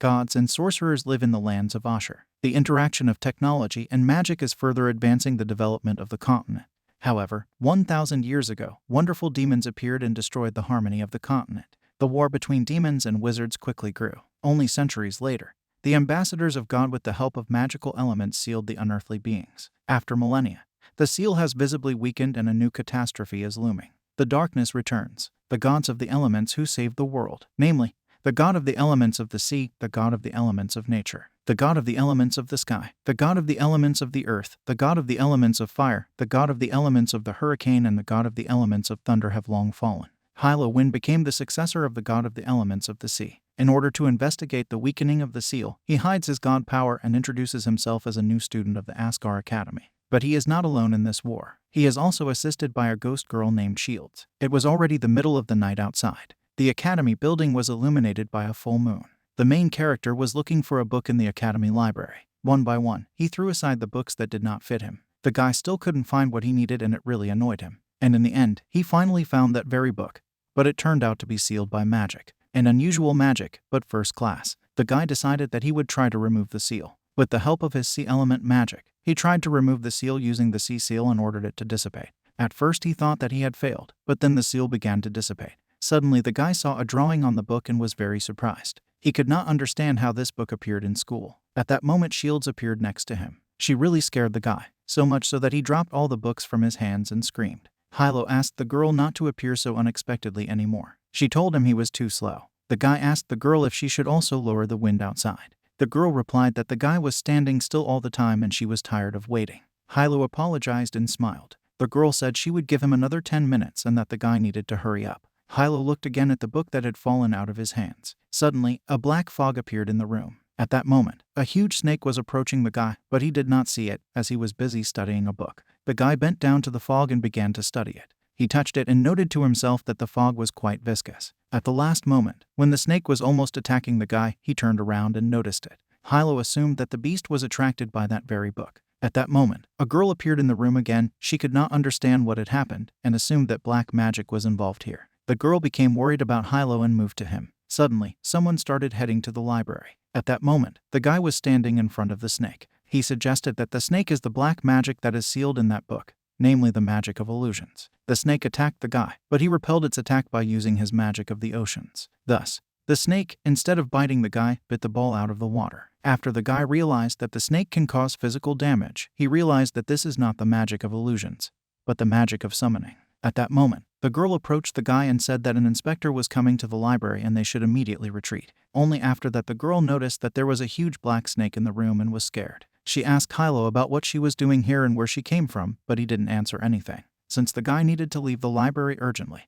gods, and sorcerers live in the lands of Ashur. The interaction of technology and magic is further advancing the development of the continent. However, 1,000 years ago, wonderful demons appeared and destroyed the harmony of the continent. The war between demons and wizards quickly grew. Only centuries later, the ambassadors of God with the help of magical elements sealed the unearthly beings. After millennia, the seal has visibly weakened and a new catastrophe is looming. The darkness returns. The gods of the elements who saved the world, namely, the god of the elements of the sea, the god of the elements of nature, the god of the elements of the sky, the god of the elements of the earth, the god of the elements of fire, the god of the elements of the hurricane, and the god of the elements of thunder have long fallen. Hilo wind became the successor of the god of the elements of the sea. In order to investigate the weakening of the seal, he hides his god power and introduces himself as a new student of the Asgard Academy. But he is not alone in this war. He is also assisted by a ghost girl named Shields. It was already the middle of the night outside. The academy building was illuminated by a full moon. The main character was looking for a book in the academy library. One by one, he threw aside the books that did not fit him. The guy still couldn't find what he needed and it really annoyed him. And in the end, he finally found that very book. But it turned out to be sealed by magic. An unusual magic, but first class. The guy decided that he would try to remove the seal. With the help of his sea element magic, he tried to remove the seal using the sea seal and ordered it to dissipate. At first he thought that he had failed, but then the seal began to dissipate. Suddenly the guy saw a drawing on the book and was very surprised. He could not understand how this book appeared in school. At that moment Shields appeared next to him. She really scared the guy, so much so that he dropped all the books from his hands and screamed. Hilo asked the girl not to appear so unexpectedly anymore. She told him he was too slow. The guy asked the girl if she should also lower the wind outside. The girl replied that the guy was standing still all the time and she was tired of waiting. Hilo apologized and smiled. The girl said she would give him another 10 minutes and that the guy needed to hurry up. Hilo looked again at the book that had fallen out of his hands. Suddenly, a black fog appeared in the room. At that moment, a huge snake was approaching the guy, but he did not see it as he was busy studying a book. The guy bent down to the fog and began to study it. He touched it and noted to himself that the fog was quite viscous. At the last moment, when the snake was almost attacking the guy, he turned around and noticed it. Hilo assumed that the beast was attracted by that very book. At that moment, a girl appeared in the room again. She could not understand what had happened and assumed that black magic was involved here. The girl became worried about Hilo and moved to him. Suddenly, someone started heading to the library. At that moment, the guy was standing in front of the snake. He suggested that the snake is the black magic that is sealed in that book, namely the magic of illusions. The snake attacked the guy, but he repelled its attack by using his magic of the oceans. Thus, the snake, instead of biting the guy, bit the ball out of the water. After the guy realized that the snake can cause physical damage, he realized that this is not the magic of illusions, but the magic of summoning. At that moment, the girl approached the guy and said that an inspector was coming to the library and they should immediately retreat. Only after that the girl noticed that there was a huge black snake in the room and was scared. She asked Hilo about what she was doing here and where she came from, but he didn't answer anything. Since the guy needed to leave the library urgently,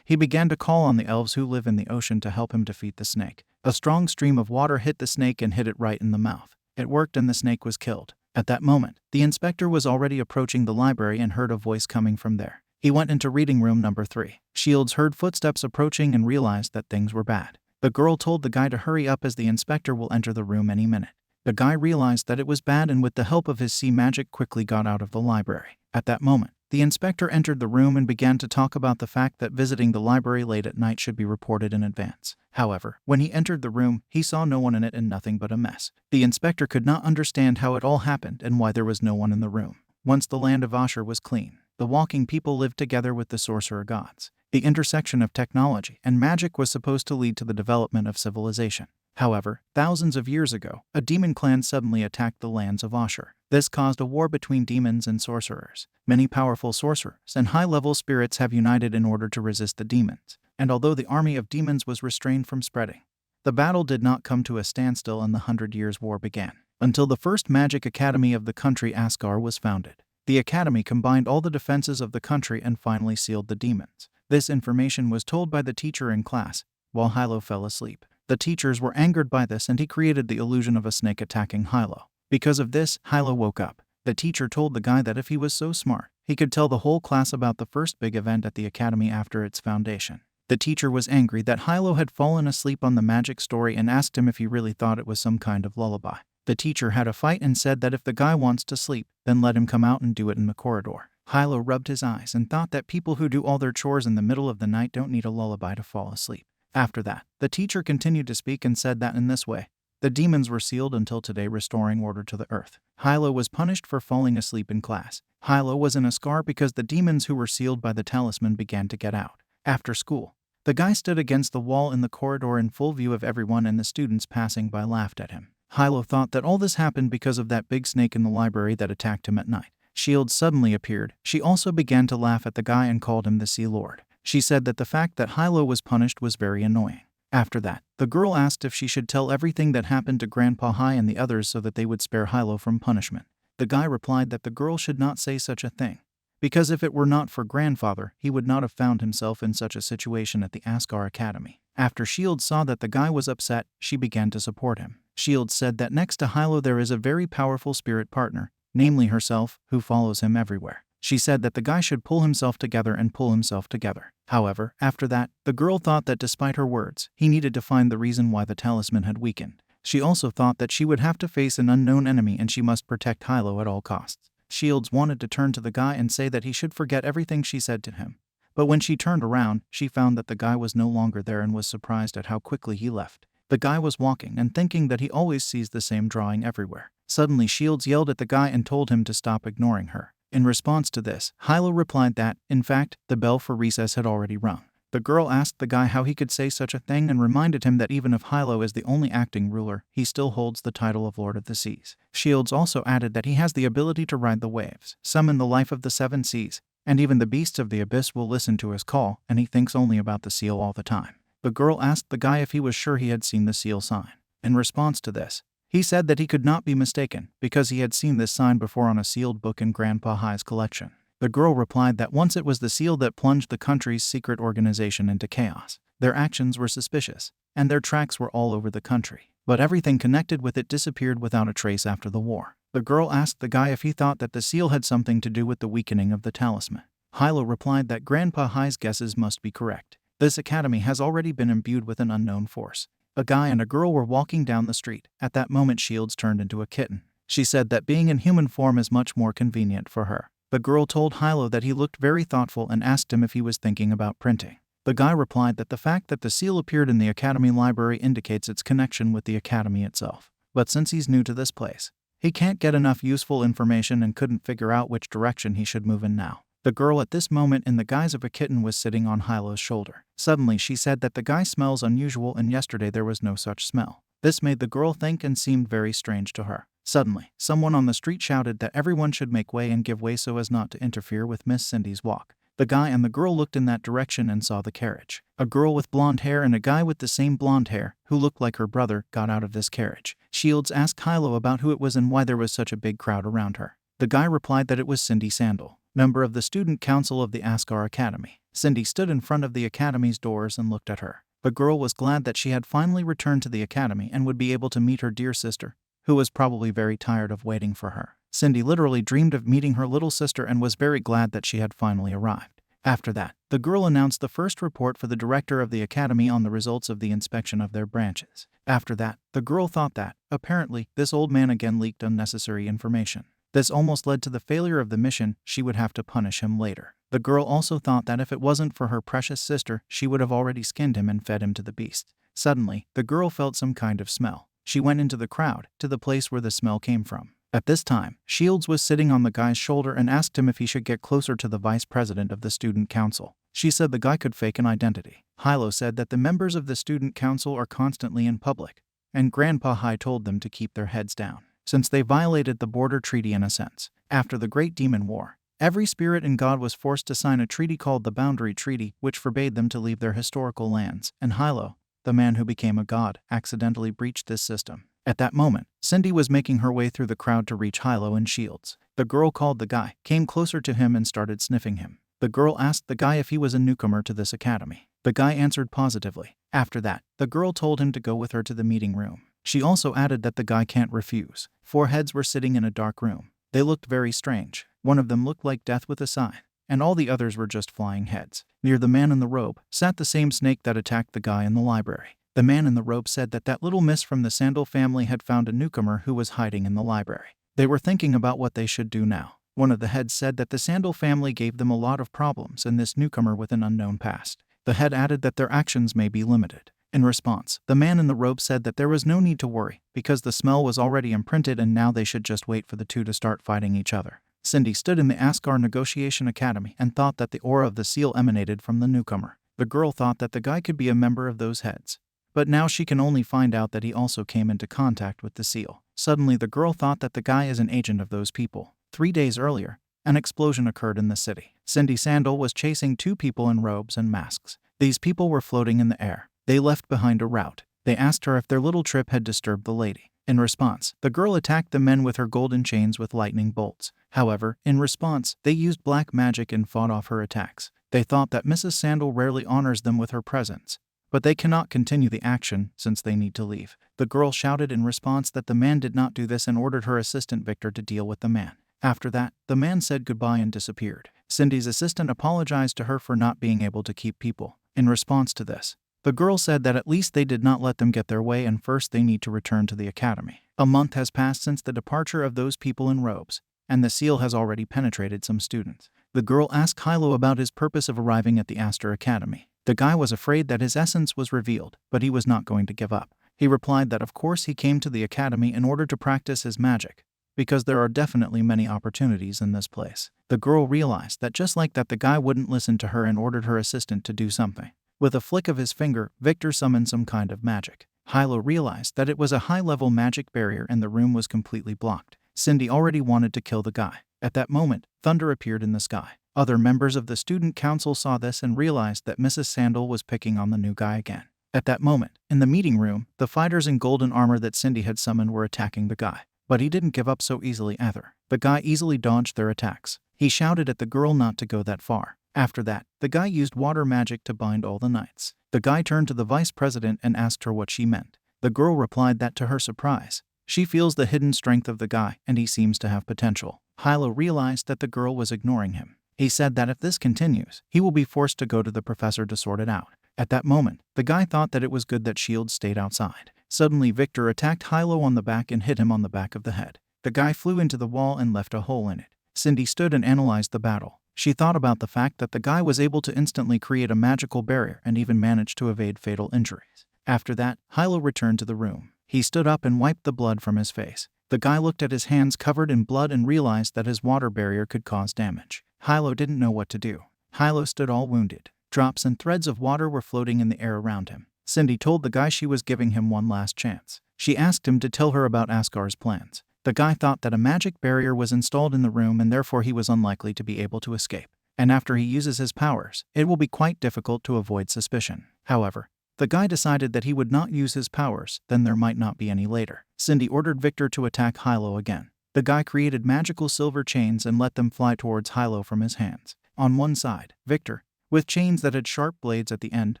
he began to call on the elves who live in the ocean to help him defeat the snake. A strong stream of water hit the snake and hit it right in the mouth. It worked and the snake was killed. At that moment, the inspector was already approaching the library and heard a voice coming from there. He went into reading room number 3. Shields heard footsteps approaching and realized that things were bad. The girl told the guy to hurry up as the inspector will enter the room any minute. The guy realized that it was bad and with the help of his sea magic quickly got out of the library. At that moment, the inspector entered the room and began to talk about the fact that visiting the library late at night should be reported in advance. However, when he entered the room, he saw no one in it and nothing but a mess. The inspector could not understand how it all happened and why there was no one in the room. Once the land of Ashur was clean, the walking people lived together with the sorcerer gods. The intersection of technology and magic was supposed to lead to the development of civilization. However, thousands of years ago, a demon clan suddenly attacked the lands of Ashur. This caused a war between demons and sorcerers. Many powerful sorcerers and high-level spirits have united in order to resist the demons. And although the army of demons was restrained from spreading, the battle did not come to a standstill and the 100 Years' War began. Until the first magic academy of the country Asgard was founded. The academy combined all the defenses of the country and finally sealed the demons. This information was told by the teacher in class, while Hilo fell asleep. The teachers were angered by this and he created the illusion of a snake attacking Hilo. Because of this, Hilo woke up. The teacher told the guy that if he was so smart, he could tell the whole class about the first big event at the academy after its foundation. The teacher was angry that Hilo had fallen asleep on the magic story and asked him if he really thought it was some kind of lullaby. The teacher had a fight and said that if the guy wants to sleep, then let him come out and do it in the corridor. Hilo rubbed his eyes and thought that people who do all their chores in the middle of the night don't need a lullaby to fall asleep. After that, the teacher continued to speak and said that in this way, the demons were sealed until today, restoring order to the earth. Hilo was punished for falling asleep in class. Hilo was in a scar because the demons who were sealed by the talisman began to get out. After school, the guy stood against the wall in the corridor in full view of everyone, and the students passing by laughed at him. Hilo thought that all this happened because of that big snake in the library that attacked him at night. Shield suddenly appeared. She also began to laugh at the guy and called him the Sea Lord. She said that the fact that Hilo was punished was very annoying. After that, the girl asked if she should tell everything that happened to Grandpa Hai and the others so that they would spare Hilo from punishment. The guy replied that the girl should not say such a thing, because if it were not for grandfather, he would not have found himself in such a situation at the Asgard Academy. After Shield saw that the guy was upset, she began to support him. Shield said that next to Hilo there is a very powerful spirit partner, namely herself, who follows him everywhere. She said that the guy should pull himself together and pull himself together. However, after that, the girl thought that despite her words, he needed to find the reason why the talisman had weakened. She also thought that she would have to face an unknown enemy and she must protect Hilo at all costs. Shields wanted to turn to the guy and say that he should forget everything she said to him. But when she turned around, she found that the guy was no longer there and was surprised at how quickly he left. The guy was walking and thinking that he always sees the same drawing everywhere. Suddenly Shields yelled at the guy and told him to stop ignoring her. In response to this, Hilo replied that, in fact, the bell for recess had already rung. The girl asked the guy how he could say such a thing and reminded him that even if Hilo is the only acting ruler, he still holds the title of Lord of the Seas. Shields also added that he has the ability to ride the waves, summon the life of the seven seas, and even the beasts of the abyss will listen to his call, and he thinks only about the seal all the time. The girl asked the guy if he was sure he had seen the seal sign. In response to this, he said that he could not be mistaken, because he had seen this sign before on a sealed book in Grandpa Hai's collection. The girl replied that once it was the seal that plunged the country's secret organization into chaos. Their actions were suspicious, and their tracks were all over the country. But everything connected with it disappeared without a trace after the war. The girl asked the guy if he thought that the seal had something to do with the weakening of the talisman. Hilo replied that Grandpa Hai's guesses must be correct. This academy has already been imbued with an unknown force. A guy and a girl were walking down the street. At that moment, Shields turned into a kitten. She said that being in human form is much more convenient for her. The girl told Hilo that he looked very thoughtful and asked him if he was thinking about printing. The guy replied that the fact that the seal appeared in the academy library indicates its connection with the academy itself. But since he's new to this place, he can't get enough useful information and couldn't figure out which direction he should move in now. The girl at this moment in the guise of a kitten was sitting on Hilo's shoulder. Suddenly she said that the guy smells unusual and yesterday there was no such smell. This made the girl think and seemed very strange to her. Suddenly, someone on the street shouted that everyone should make way and give way so as not to interfere with Miss Cindy's walk. The guy and the girl looked in that direction and saw the carriage. A girl with blonde hair and a guy with the same blonde hair, who looked like her brother, got out of this carriage. Shields asked Hilo about who it was and why there was such a big crowd around her. The guy replied that it was Cindy Sandal, member of the student council of the Asgard Academy. Cindy stood in front of the academy's doors and looked at her. The girl was glad that she had finally returned to the academy and would be able to meet her dear sister, who was probably very tired of waiting for her. Cindy literally dreamed of meeting her little sister and was very glad that she had finally arrived. After that, the girl announced the first report for the director of the academy on the results of the inspection of their branches. After that, the girl thought that, apparently, this old man again leaked unnecessary information. This almost led to the failure of the mission. She would have to punish him later. The girl also thought that if it wasn't for her precious sister, she would have already skinned him and fed him to the beast. Suddenly, the girl felt some kind of smell. She went into the crowd, to the place where the smell came from. At this time, Shields was sitting on the guy's shoulder and asked him if he should get closer to the vice president of the student council. She said the guy could fake an identity. Hilo said that the members of the student council are constantly in public, and Grandpa Hai told them to keep their heads down, since they violated the border treaty in a sense. After the Great Demon War, every spirit and god was forced to sign a treaty called the Boundary Treaty, which forbade them to leave their historical lands, and Hilo, the man who became a god, accidentally breached this system. At that moment, Cindy was making her way through the crowd to reach Hilo and Shields. The girl called the guy, came closer to him and started sniffing him. The girl asked the guy if he was a newcomer to this academy. The guy answered positively. After that, the girl told him to go with her to the meeting room. She also added that the guy can't refuse. 4 heads were sitting in a dark room. They looked very strange. One of them looked like death with a sign, and all the others were just flying heads. Near the man in the robe sat the same snake that attacked the guy in the library. The man in the robe said that that little miss from the Sandal family had found a newcomer who was hiding in the library. They were thinking about what they should do now. One of the heads said that the Sandal family gave them a lot of problems and this newcomer with an unknown past. The head added that their actions may be limited. In response, the man in the robe said that there was no need to worry, because the smell was already imprinted and now they should just wait for the two to start fighting each other. Cindy stood in the Asgard Negotiation Academy and thought that the aura of the seal emanated from the newcomer. The girl thought that the guy could be a member of those heads. But now she can only find out that he also came into contact with the seal. Suddenly the girl thought that the guy is an agent of those people. 3 days earlier, an explosion occurred in the city. Cindy Sandal was chasing 2 people in robes and masks. These people were floating in the air. They left behind a route. They asked her if their little trip had disturbed the lady. In response, the girl attacked the men with her golden chains with lightning bolts. However, in response, they used black magic and fought off her attacks. They thought that Mrs. Sandal rarely honors them with her presence, but they cannot continue the action since they need to leave. The girl shouted in response that the man did not do this and ordered her assistant Victor to deal with the man. After that, the man said goodbye and disappeared. Cindy's assistant apologized to her for not being able to keep people. In response to this, the girl said that at least they did not let them get their way and first they need to return to the academy. A month has passed since the departure of those people in robes, and the seal has already penetrated some students. The girl asked Hilo about his purpose of arriving at the Aster Academy. The guy was afraid that his essence was revealed, but he was not going to give up. He replied that of course he came to the academy in order to practice his magic, because there are definitely many opportunities in this place. The girl realized that just like that the guy wouldn't listen to her and ordered her assistant to do something. With a flick of his finger, Victor summoned some kind of magic. Hilo realized that it was a high-level magic barrier and the room was completely blocked. Cindy already wanted to kill the guy. At that moment, thunder appeared in the sky. Other members of the student council saw this and realized that Mrs. Sandal was picking on the new guy again. At that moment, in the meeting room, the fighters in golden armor that Cindy had summoned were attacking the guy. But he didn't give up so easily either. The guy easily dodged their attacks. He shouted at the girl not to go that far. After that, the guy used water magic to bind all the knights. The guy turned to the vice president and asked her what she meant. The girl replied that to her surprise, she feels the hidden strength of the guy and he seems to have potential. Hilo realized that the girl was ignoring him. He said that if this continues, he will be forced to go to the professor to sort it out. At that moment, the guy thought that it was good that Shield stayed outside. Suddenly Victor attacked Hilo on the back and hit him on the back of the head. The guy flew into the wall and left a hole in it. Cindy stood and analyzed the battle. She thought about the fact that the guy was able to instantly create a magical barrier and even managed to evade fatal injuries. After that, Hilo returned to the room. He stood up and wiped the blood from his face. The guy looked at his hands covered in blood and realized that his water barrier could cause damage. Hilo didn't know what to do. Hilo stood all wounded. Drops and threads of water were floating in the air around him. Cindy told the guy she was giving him one last chance. She asked him to tell her about Asgar's plans. The guy thought that a magic barrier was installed in the room and therefore he was unlikely to be able to escape. And after he uses his powers, it will be quite difficult to avoid suspicion. However, the guy decided that he would not use his powers, then there might not be any later. Cindy ordered Victor to attack Hilo again. The guy created magical silver chains and let them fly towards Hilo from his hands. On one side, Victor, with chains that had sharp blades at the end,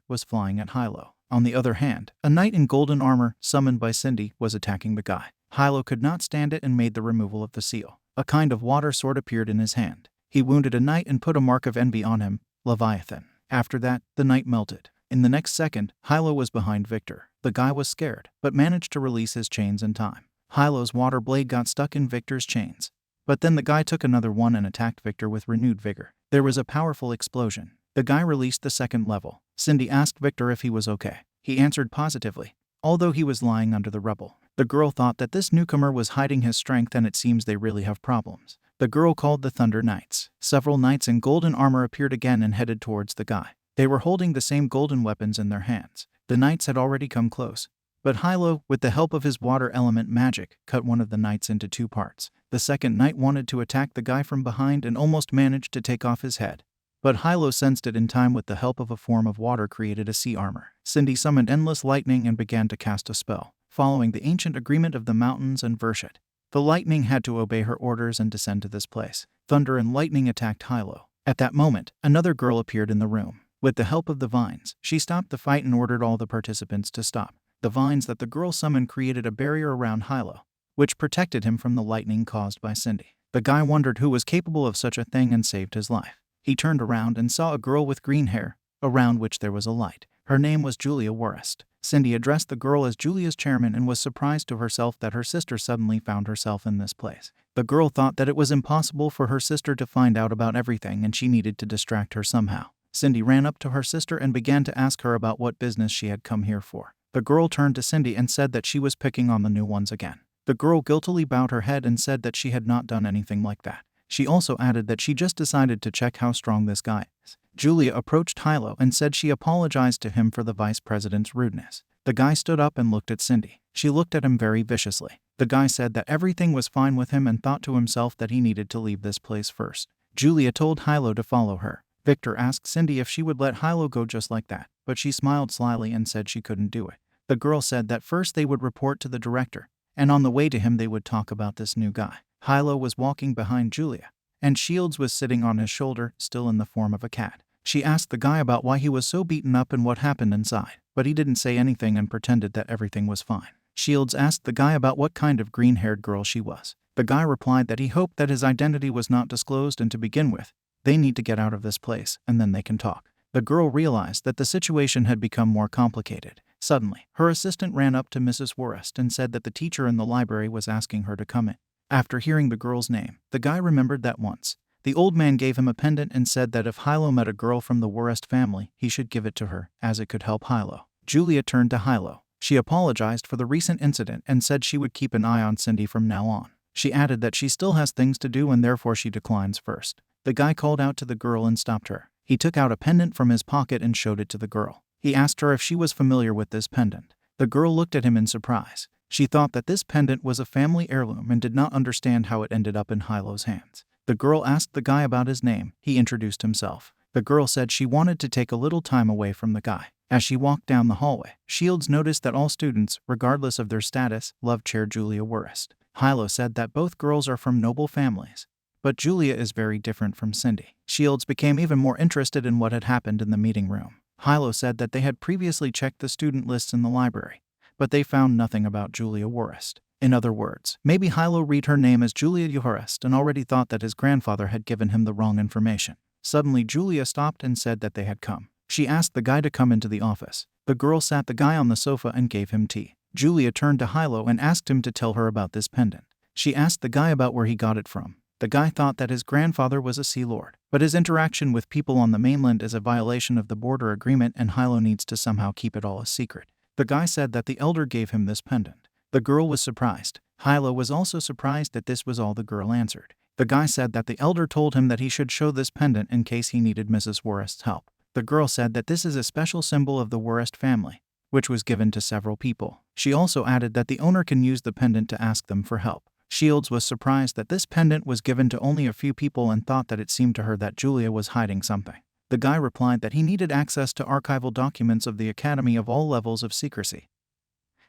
was flying at Hilo. On the other hand, a knight in golden armor, summoned by Cindy, was attacking the guy. Hilo could not stand it and made the removal of the seal. A kind of water sword appeared in his hand. He wounded a knight and put a mark of envy on him, Leviathan. After that, the knight melted. In the next second, Hilo was behind Victor. The guy was scared, but managed to release his chains in time. Hilo's water blade got stuck in Victor's chains. But then the guy took another one and attacked Victor with renewed vigor. There was a powerful explosion. The guy released the second level. Cindy asked Victor if he was okay. He answered positively, although he was lying under the rubble. The girl thought that this newcomer was hiding his strength and it seems they really have problems. The girl called the Thunder Knights. Several knights in golden armor appeared again and headed towards the guy. They were holding the same golden weapons in their hands. The knights had already come close. But Hilo, with the help of his water element magic, cut one of the knights into 2 parts. The second knight wanted to attack the guy from behind and almost managed to take off his head. But Hilo sensed it in time with the help of a form of water created a sea armor. Cindy summoned endless lightning and began to cast a spell, following the ancient agreement of the mountains and Vershit. The lightning had to obey her orders and descend to this place. Thunder and lightning attacked Hilo. At that moment, another girl appeared in the room. With the help of the vines, she stopped the fight and ordered all the participants to stop. The vines that the girl summoned created a barrier around Hilo, which protected him from the lightning caused by Cindy. The guy wondered who was capable of such a thing and saved his life. He turned around and saw a girl with green hair, around which there was a light. Her name was Julia Warrest. Cindy addressed the girl as Julia's chairman and was surprised to herself that her sister suddenly found herself in this place. The girl thought that it was impossible for her sister to find out about everything and she needed to distract her somehow. Cindy ran up to her sister and began to ask her about what business she had come here for. The girl turned to Cindy and said that she was picking on the new ones again. The girl guiltily bowed her head and said that she had not done anything like that. She also added that she just decided to check how strong this guy is. Julia approached Hilo and said she apologized to him for the vice president's rudeness. The guy stood up and looked at Cindy. She looked at him very viciously. The guy said that everything was fine with him and thought to himself that he needed to leave this place first. Julia told Hilo to follow her. Victor asked Cindy if she would let Hilo go just like that, but she smiled slyly and said she couldn't do it. The girl said that first they would report to the director, and on the way to him they would talk about this new guy. Hilo was walking behind Julia, and Shields was sitting on his shoulder, still in the form of a cat. She asked the guy about why he was so beaten up and what happened inside, but he didn't say anything and pretended that everything was fine. Shields asked the guy about what kind of green-haired girl she was. The guy replied that he hoped that his identity was not disclosed, and to begin with, they need to get out of this place, and then they can talk. The girl realized that the situation had become more complicated. Suddenly, her assistant ran up to Mrs. Worrest and said that the teacher in the library was asking her to come in. After hearing the girl's name, the guy remembered that once the old man gave him a pendant and said that if Hilo met a girl from the Worrest family, he should give it to her, as it could help Hilo. Julia turned to Hilo. She apologized for the recent incident and said she would keep an eye on Cindy from now on. She added that she still has things to do and therefore she declines first. The guy called out to the girl and stopped her. He took out a pendant from his pocket and showed it to the girl. He asked her if she was familiar with this pendant. The girl looked at him in surprise. She thought that this pendant was a family heirloom and did not understand how it ended up in Hilo's hands. The girl asked the guy about his name. He introduced himself. The girl said she wanted to take a little time away from the guy. As she walked down the hallway, Shields noticed that all students, regardless of their status, loved Chair Julia Worrest. Hilo said that both girls are from noble families, but Julia is very different from Cindy. Shields became even more interested in what had happened in the meeting room. Hilo said that they had previously checked the student lists in the library, but they found nothing about Julia Worrest. In other words, maybe Hilo read her name as Julia Worrest and already thought that his grandfather had given him the wrong information. Suddenly Julia stopped and said that they had come. She asked the guy to come into the office. The girl sat the guy on the sofa and gave him tea. Julia turned to Hilo and asked him to tell her about this pendant. She asked the guy about where he got it from. The guy thought that his grandfather was a sea lord, but his interaction with people on the mainland is a violation of the border agreement and Hilo needs to somehow keep it all a secret. The guy said that the elder gave him this pendant. The girl was surprised. Hilo was also surprised that this was all the girl answered. The guy said that the elder told him that he should show this pendant in case he needed Mrs. Worrest's help. The girl said that this is a special symbol of the Worrest family, which was given to several people. She also added that the owner can use the pendant to ask them for help. Shields was surprised that this pendant was given to only a few people and thought that it seemed to her that Julia was hiding something. The guy replied that he needed access to archival documents of the academy of all levels of secrecy,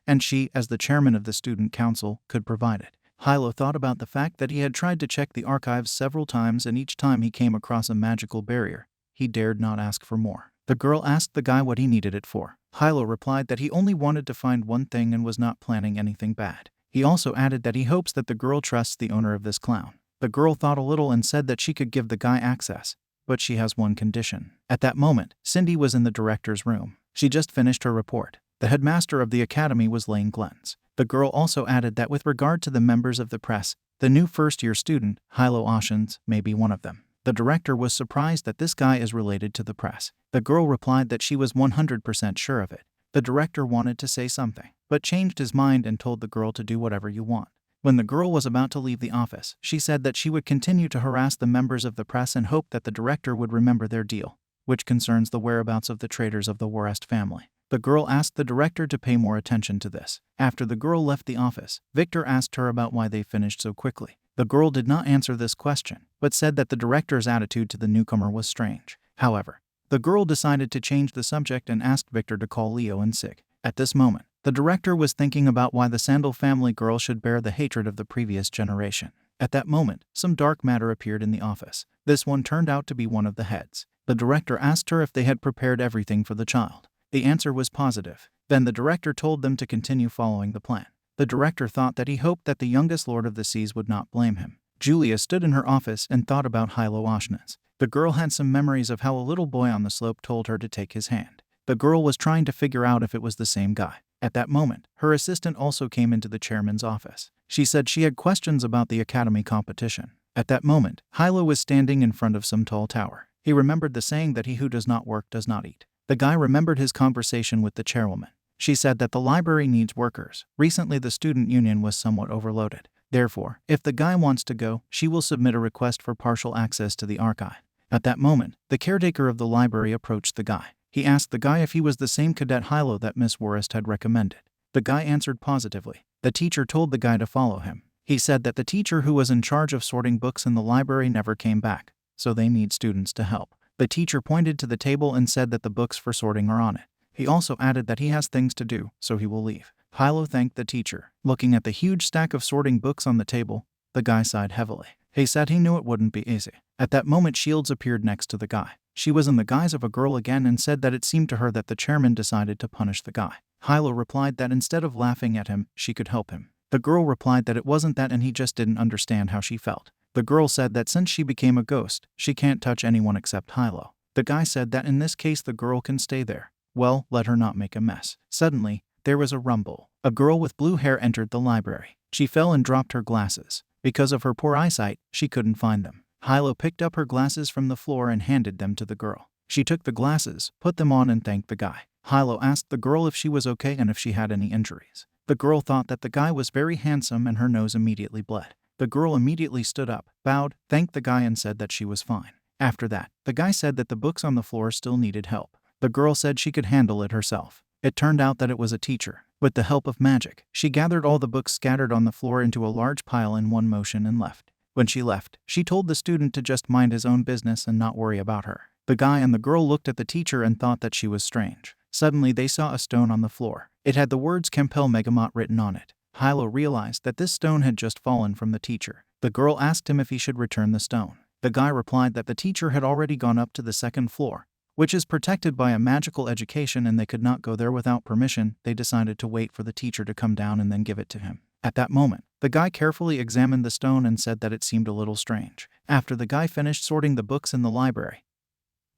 and she, as the chairman of the student council, could provide it. Hilo thought about the fact that he had tried to check the archives several times and each time he came across a magical barrier, he dared not ask for more. The girl asked the guy what he needed it for. Hilo replied that he only wanted to find one thing and was not planning anything bad. He also added that he hopes that the girl trusts the owner of this clown. The girl thought a little and said that she could give the guy access, but she has one condition. At that moment, Cindy was in the director's room. She just finished her report. The headmaster of the academy was laying glens. The girl also added that with regard to the members of the press, the new first-year student, Hilo Oshins, may be one of them. The director was surprised that this guy is related to the press. The girl replied that she was 100% sure of it. The director wanted to say something, but changed his mind and told the girl to do whatever you want. When the girl was about to leave the office, she said that she would continue to harass the members of the press and hoped that the director would remember their deal, which concerns the whereabouts of the traitors of the Worrest family. The girl asked the director to pay more attention to this. After the girl left the office, Victor asked her about why they finished so quickly. The girl did not answer this question, but said that the director's attitude to the newcomer was strange. However, the girl decided to change the subject and asked Victor to call Leo and Sig. At this moment, the director was thinking about why the Sandal family girl should bear the hatred of the previous generation. At that moment, some dark matter appeared in the office. This one turned out to be one of the heads. The director asked her if they had prepared everything for the child. The answer was positive. Then the director told them to continue following the plan. The director thought that he hoped that the youngest Lord of the Seas would not blame him. Julia stood in her office and thought about Hilo Oshnas. The girl had some memories of how a little boy on the slope told her to take his hand. The girl was trying to figure out if it was the same guy. At that moment, her assistant also came into the chairman's office. She said she had questions about the academy competition. At that moment, Hilo was standing in front of some tall tower. He remembered the saying that he who does not work does not eat. The guy remembered his conversation with the chairwoman. She said that the library needs workers. Recently, the student union was somewhat overloaded. Therefore, if the guy wants to go, she will submit a request for partial access to the archive. At that moment, the caretaker of the library approached the guy. He asked the guy if he was the same cadet Hilo that Miss Worrest had recommended. The guy answered positively. The teacher told the guy to follow him. He said that the teacher who was in charge of sorting books in the library never came back, so they need students to help. The teacher pointed to the table and said that the books for sorting are on it. He also added that he has things to do, so he will leave. Hilo thanked the teacher. Looking at the huge stack of sorting books on the table, the guy sighed heavily. He said he knew it wouldn't be easy. At that moment, Shields appeared next to the guy. She was in the guise of a girl again and said that it seemed to her that the chairman decided to punish the guy. Hilo replied that instead of laughing at him, she could help him. The girl replied that it wasn't that and he just didn't understand how she felt. The girl said that since she became a ghost, she can't touch anyone except Hilo. The guy said that in this case the girl can stay there. Well, let her not make a mess. Suddenly, there was a rumble. A girl with blue hair entered the library. She fell and dropped her glasses. Because of her poor eyesight, she couldn't find them. Hilo picked up her glasses from the floor and handed them to the girl. She took the glasses, put them on and thanked the guy. Hilo asked the girl if she was okay and if she had any injuries. The girl thought that the guy was very handsome and her nose immediately bled. The girl immediately stood up, bowed, thanked the guy and said that she was fine. After that, the guy said that the books on the floor still needed help. The girl said she could handle it herself. It turned out that it was a teacher. With the help of magic, she gathered all the books scattered on the floor into a large pile in one motion and left. When she left, she told the student to just mind his own business and not worry about her. The guy and the girl looked at the teacher and thought that she was strange. Suddenly they saw a stone on the floor. It had the words Kempel Megamot written on it. Hilo realized that this stone had just fallen from the teacher. The girl asked him if he should return the stone. The guy replied that the teacher had already gone up to the second floor, which is protected by a magical education and they could not go there without permission. They decided to wait for the teacher to come down and then give it to him. At that moment, the guy carefully examined the stone and said that it seemed a little strange. After the guy finished sorting the books in the library,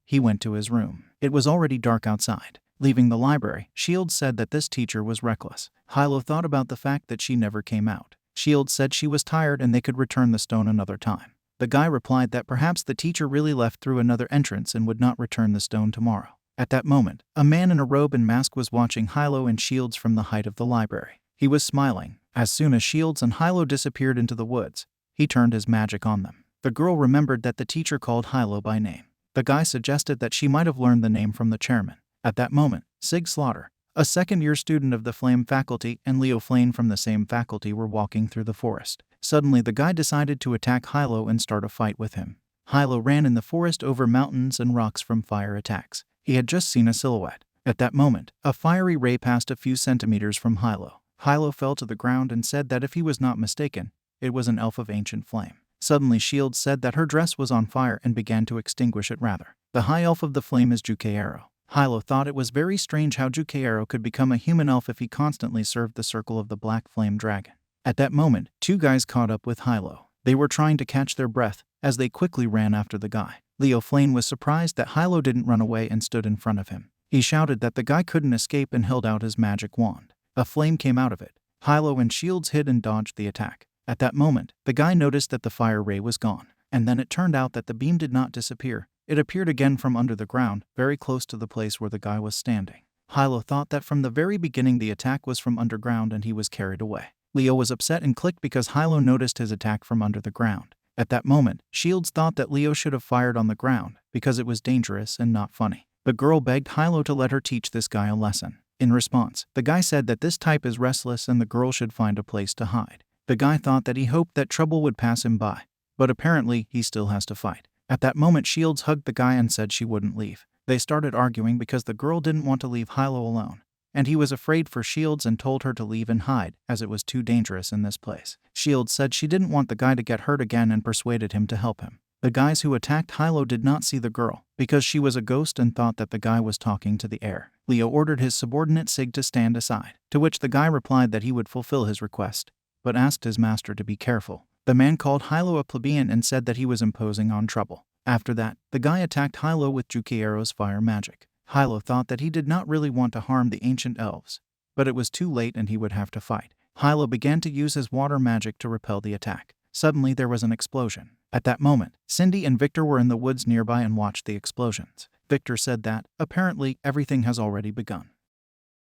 he went to his room. It was already dark outside. Leaving the library, Shields said that this teacher was reckless. Hilo thought about the fact that she never came out. Shields said she was tired and they could return the stone another time. The guy replied that perhaps the teacher really left through another entrance and would not return the stone tomorrow. At that moment, a man in a robe and mask was watching Hilo and Shields from the height of the library. He was smiling. As soon as Shields and Hilo disappeared into the woods, he turned his magic on them. The girl remembered that the teacher called Hilo by name. The guy suggested that she might have learned the name from the chairman. At that moment, Sig Slaughter, a second-year student of the Flame faculty, and Leo Flane from the same faculty were walking through the forest. Suddenly, the guy decided to attack Hilo and start a fight with him. Hilo ran in the forest over mountains and rocks from fire attacks. He had just seen a silhouette. At that moment, a fiery ray passed a few centimeters from Hilo. Hilo fell to the ground and said that if he was not mistaken, it was an elf of ancient flame. Suddenly, Shields said that her dress was on fire and began to extinguish it rather. The high elf of the flame is Jukeiro. Hilo thought it was very strange how Jukeiro could become a human elf if he constantly served the circle of the black flame dragon. At that moment, two guys caught up with Hilo. They were trying to catch their breath as they quickly ran after the guy. Leo Flane was surprised that Hilo didn't run away and stood in front of him. He shouted that the guy couldn't escape and held out his magic wand. A flame came out of it. Hilo and Shields hid and dodged the attack. At that moment, the guy noticed that the fire ray was gone, and then it turned out that the beam did not disappear. It appeared again from under the ground, very close to the place where the guy was standing. Hilo thought that from the very beginning the attack was from underground and he was carried away. Leo was upset and clicked because Hilo noticed his attack from under the ground. At that moment, Shields thought that Leo should have fired on the ground because it was dangerous and not funny. The girl begged Hilo to let her teach this guy a lesson. In response, the guy said that this type is restless and the girl should find a place to hide. The guy thought that he hoped that trouble would pass him by, but apparently he still has to fight. At that moment, Shields hugged the guy and said she wouldn't leave. They started arguing because the girl didn't want to leave Hilo alone, and he was afraid for Shields and told her to leave and hide as it was too dangerous in this place. Shields said she didn't want the guy to get hurt again and persuaded him to help him. The guys who attacked Hilo did not see the girl because she was a ghost and thought that the guy was talking to the air. Leo ordered his subordinate Sig to stand aside, to which the guy replied that he would fulfill his request, but asked his master to be careful. The man called Hilo a plebeian and said that he was imposing on trouble. After that, the guy attacked Hilo with Jukeiro's fire magic. Hilo thought that he did not really want to harm the ancient elves, but it was too late and he would have to fight. Hilo began to use his water magic to repel the attack. Suddenly there was an explosion. At that moment, Cindy and Victor were in the woods nearby and watched the explosions. Victor said that, apparently, everything has already begun.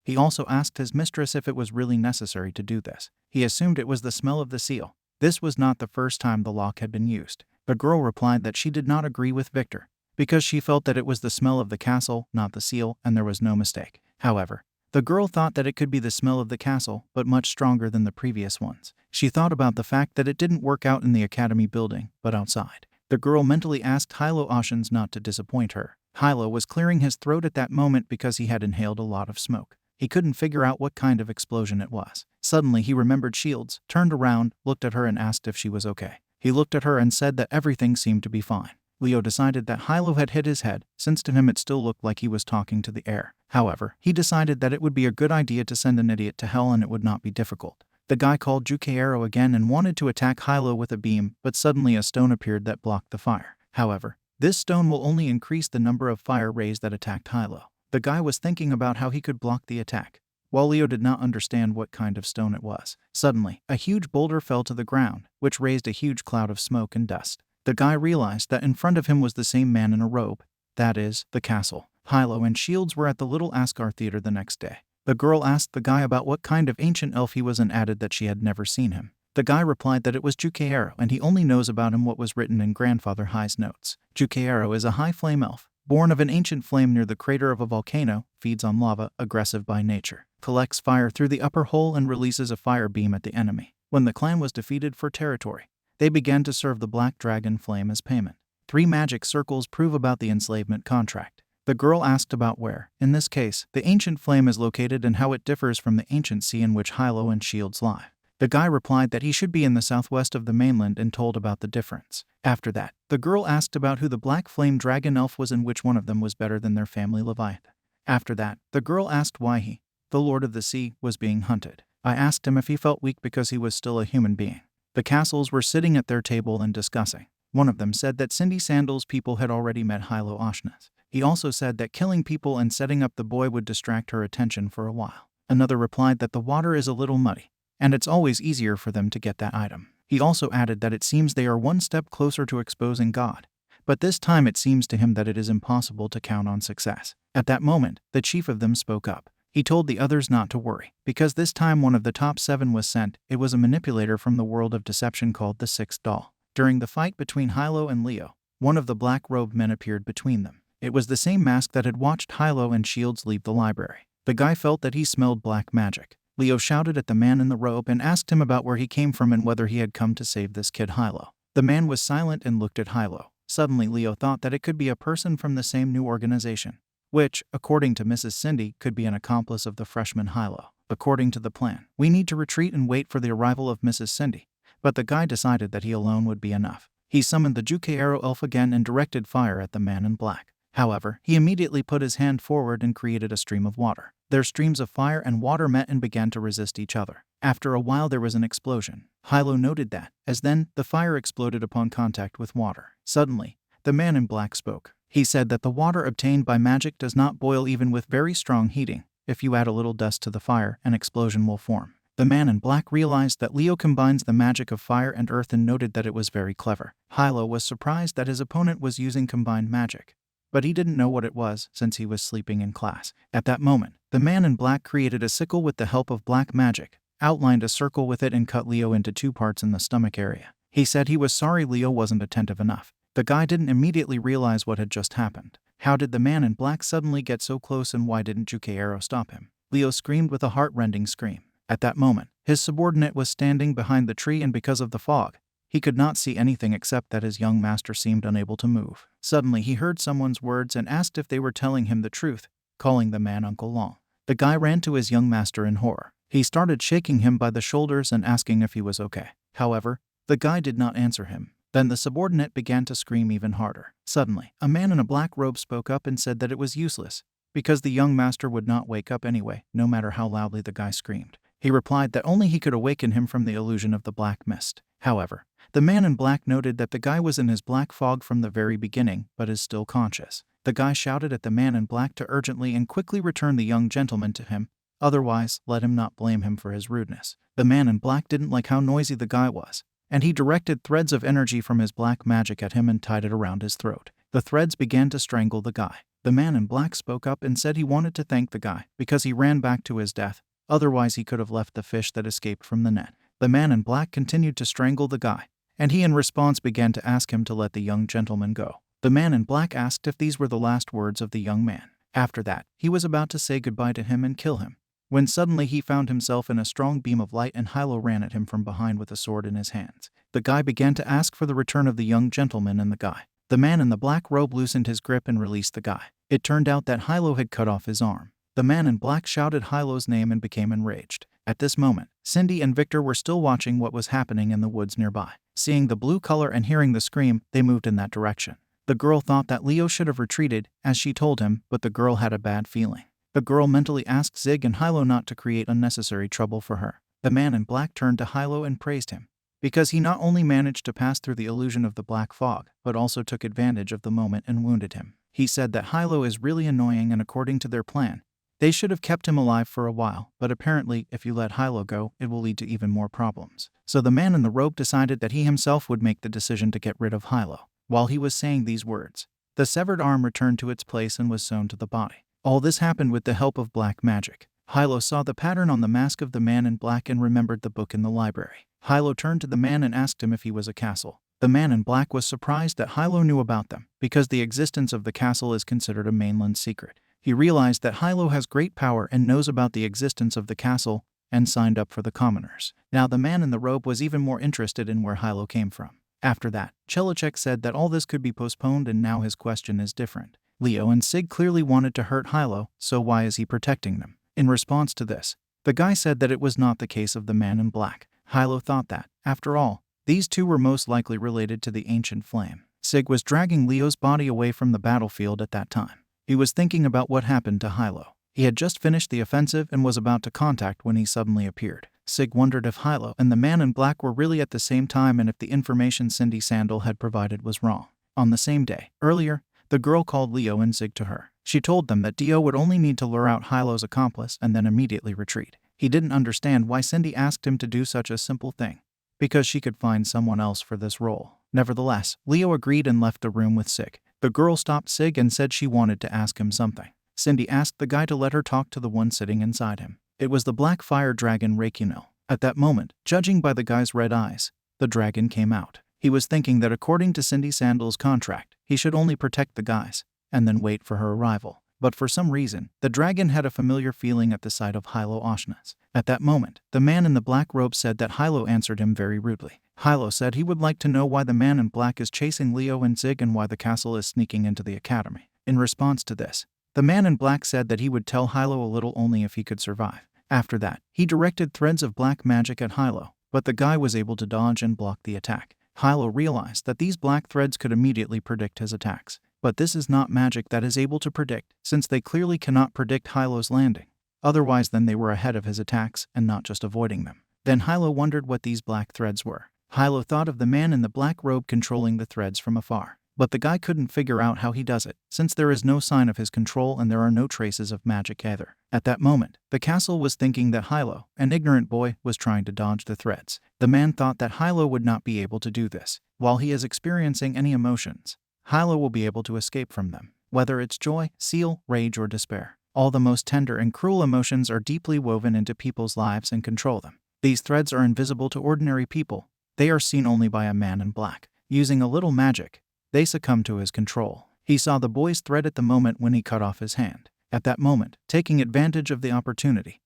He also asked his mistress if it was really necessary to do this. He assumed it was the smell of the seal. This was not the first time the lock had been used. The girl replied that she did not agree with Victor, because she felt that it was the smell of the castle, not the seal, and there was no mistake. However, the girl thought that it could be the smell of the castle, but much stronger than the previous ones. She thought about the fact that it didn't work out in the academy building, but outside. The girl mentally asked Hilo Oceans not to disappoint her. Hilo was clearing his throat at that moment because he had inhaled a lot of smoke. He couldn't figure out what kind of explosion it was. Suddenly he remembered Shields, turned around, looked at her and asked if she was okay. He looked at her and said that everything seemed to be fine. Leo decided that Hilo had hit his head, since to him it still looked like he was talking to the air. However, he decided that it would be a good idea to send an idiot to hell and it would not be difficult. The guy called Jukeiro again and wanted to attack Hilo with a beam, but suddenly a stone appeared that blocked the fire. However, this stone will only increase the number of fire rays that attacked Hilo. The guy was thinking about how he could block the attack, while Leo did not understand what kind of stone it was. Suddenly, a huge boulder fell to the ground, which raised a huge cloud of smoke and dust. The guy realized that in front of him was the same man in a robe, that is, the castle. Hilo and Shields were at the Little Asgard Theater the next day. The girl asked the guy about what kind of ancient elf he was and added that she had never seen him. The guy replied that it was Jukeiro and he only knows about him what was written in Grandfather Hai's notes. Jukeiro is a high flame elf, born of an ancient flame near the crater of a volcano, feeds on lava, aggressive by nature, collects fire through the upper hole and releases a fire beam at the enemy. When the clan was defeated for territory, they began to serve the black dragon flame as payment. 3 magic circles prove about the enslavement contract. The girl asked about where, in this case, the ancient flame is located and how it differs from the ancient sea in which Hilo and Shields lie. The guy replied that he should be in the southwest of the mainland and told about the difference. After that, the girl asked about who the black flame dragon elf was and which one of them was better than their family Leviathan. After that, the girl asked why he, the Lord of the Sea, was being hunted. I asked him if he felt weak because he was still a human being. The castles were sitting at their table and discussing. One of them said that Cindy Sandal's people had already met Hilo Oshnas. He also said that killing people and setting up the boy would distract her attention for a while. Another replied that the water is a little muddy, and it's always easier for them to get that item. He also added that it seems they are one step closer to exposing God, but this time it seems to him that it is impossible to count on success. At that moment, the chief of them spoke up. He told the others not to worry, because this time one of the top 7 was sent. It was a manipulator from the world of deception called the Sixth Doll. During the fight between Hilo and Leo, one of the black-robed men appeared between them. It was the same mask that had watched Hilo and Shields leave the library. The guy felt that he smelled black magic. Leo shouted at the man in the robe and asked him about where he came from and whether he had come to save this kid Hilo. The man was silent and looked at Hilo. Suddenly Leo thought that it could be a person from the same new organization, which, according to Mrs. Cindy, could be an accomplice of the freshman Hilo. According to the plan, we need to retreat and wait for the arrival of Mrs. Cindy, but the guy decided that he alone would be enough. He summoned the Jukeiro elf again and directed fire at the man in black. However, he immediately put his hand forward and created a stream of water. Their streams of fire and water met and began to resist each other. After a while there was an explosion. Hilo noted that, as then, the fire exploded upon contact with water. Suddenly, the man in black spoke. He said that the water obtained by magic does not boil even with very strong heating. If you add a little dust to the fire, an explosion will form. The man in black realized that Leo combines the magic of fire and earth and noted that it was very clever. Hilo was surprised that his opponent was using combined magic, but he didn't know what it was since he was sleeping in class. At that moment, the man in black created a sickle with the help of black magic, outlined a circle with it and cut Leo into 2 parts in the stomach area. He said he was sorry Leo wasn't attentive enough. The guy didn't immediately realize what had just happened. How did the man in black suddenly get so close and why didn't Jukeiro stop him? Leo screamed with a heart-rending scream. At that moment, his subordinate was standing behind the tree and because of the fog, he could not see anything except that his young master seemed unable to move. Suddenly he heard someone's words and asked if they were telling him the truth, calling the man Uncle Long. The guy ran to his young master in horror. He started shaking him by the shoulders and asking if he was okay. However, the guy did not answer him. Then the subordinate began to scream even harder. Suddenly, a man in a black robe spoke up and said that it was useless, because the young master would not wake up anyway, no matter how loudly the guy screamed. He replied that only he could awaken him from the illusion of the black mist. However, the man in black noted that the guy was in his black fog from the very beginning, but is still conscious. The guy shouted at the man in black to urgently and quickly return the young gentleman to him, otherwise, let him not blame him for his rudeness. The man in black didn't like how noisy the guy was, and he directed threads of energy from his black magic at him and tied it around his throat. The threads began to strangle the guy. The man in black spoke up and said he wanted to thank the guy because he ran back to his death, otherwise he could have left the fish that escaped from the net. The man in black continued to strangle the guy, and he in response began to ask him to let the young gentleman go. The man in black asked if these were the last words of the young man. After that, he was about to say goodbye to him and kill him, when suddenly he found himself in a strong beam of light and Hilo ran at him from behind with a sword in his hands. The guy began to ask for the return of the young gentleman and the guy. The man in the black robe loosened his grip and released the guy. It turned out that Hilo had cut off his arm. The man in black shouted Hilo's name and became enraged. At this moment, Cindy and Victor were still watching what was happening in the woods nearby. Seeing the blue color and hearing the scream, they moved in that direction. The girl thought that Leo should have retreated, as she told him, but the girl had a bad feeling. The girl mentally asked Zig and Hilo not to create unnecessary trouble for her. The man in black turned to Hilo and praised him, because he not only managed to pass through the illusion of the black fog, but also took advantage of the moment and wounded him. He said that Hilo is really annoying and according to their plan, they should have kept him alive for a while, but apparently if you let Hilo go, it will lead to even more problems. So the man in the robe decided that he himself would make the decision to get rid of Hilo. While he was saying these words, the severed arm returned to its place and was sewn to the body. All this happened with the help of black magic. Hilo saw the pattern on the mask of the man in black and remembered the book in the library. Hilo turned to the man and asked him if he was a castle. The man in black was surprised that Hilo knew about them, because the existence of the castle is considered a mainland secret. He realized that Hilo has great power and knows about the existence of the castle, and signed up for the commoners. Now the man in the robe was even more interested in where Hilo came from. After that, Chelicek said that all this could be postponed and now his question is different. Leo and Sig clearly wanted to hurt Hilo, so why is he protecting them? In response to this, the guy said that it was not the case of the man in black. Hilo thought that, after all, these two were most likely related to the ancient flame. Sig was dragging Leo's body away from the battlefield at that time. He was thinking about what happened to Hilo. He had just finished the offensive and was about to contact when he suddenly appeared. Sig wondered if Hilo and the man in black were really at the same time and if the information Cindy Sandal had provided was wrong. On the same day, earlier, the girl called Leo and Zig to her. She told them that Dio would only need to lure out Hilo's accomplice and then immediately retreat. He didn't understand why Cindy asked him to do such a simple thing, because she could find someone else for this role. Nevertheless, Leo agreed and left the room with Sig. The girl stopped Sig and said she wanted to ask him something. Cindy asked the guy to let her talk to the one sitting inside him. It was the black fire dragon Reikino. At that moment, judging by the guy's red eyes, the dragon came out. He was thinking that according to Cindy Sandal's contract, he should only protect the guys, and then wait for her arrival. But for some reason, the dragon had a familiar feeling at the sight of Hilo Oshnaz. At that moment, the man in the black robe said that Hilo answered him very rudely. Hilo said he would like to know why the man in black is chasing Leo and Zig and why the castle is sneaking into the academy. In response to this, the man in black said that he would tell Hilo a little only if he could survive. After that, he directed threads of black magic at Hilo, but the guy was able to dodge and block the attack. Hilo realized that these black threads could immediately predict his attacks. But this is not magic that is able to predict, since they clearly cannot predict Hilo's landing. Otherwise then they were ahead of his attacks and not just avoiding them. Then Hilo wondered what these black threads were. Hilo thought of the man in the black robe controlling the threads from afar. But the guy couldn't figure out how he does it, since there is no sign of his control and there are no traces of magic either. At that moment, the castle was thinking that Hilo, an ignorant boy, was trying to dodge the threads. The man thought that Hilo would not be able to do this. While he is experiencing any emotions, Hilo will be able to escape from them. Whether it's joy, zeal, rage, or despair, all the most tender and cruel emotions are deeply woven into people's lives and control them. These threads are invisible to ordinary people. They are seen only by a man in black. Using a little magic, they succumb to his control. He saw the boy's thread at the moment when he cut off his hand. At that moment, taking advantage of the opportunity,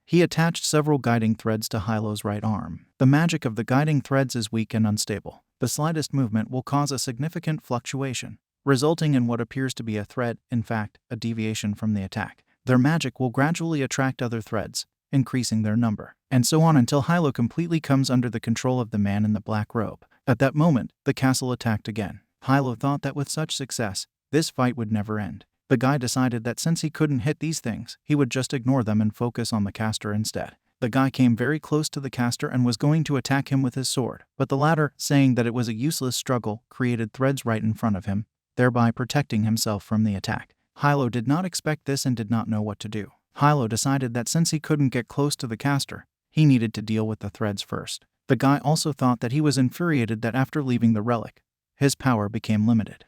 he attached several guiding threads to Hilo's right arm. The magic of the guiding threads is weak and unstable. The slightest movement will cause a significant fluctuation, resulting in what appears to be a thread, in fact, a deviation from the attack. Their magic will gradually attract other threads, increasing their number, and so on until Hilo completely comes under the control of the man in the black robe. At that moment, the castle attacked again. Hilo thought that with such success, this fight would never end. The guy decided that since he couldn't hit these things, he would just ignore them and focus on the caster instead. The guy came very close to the caster and was going to attack him with his sword, but the latter, saying that it was a useless struggle, created threads right in front of him, thereby protecting himself from the attack. Hilo did not expect this and did not know what to do. Hilo decided that since he couldn't get close to the caster, he needed to deal with the threads first. The guy also thought that he was infuriated that after leaving the relic, his power became limited.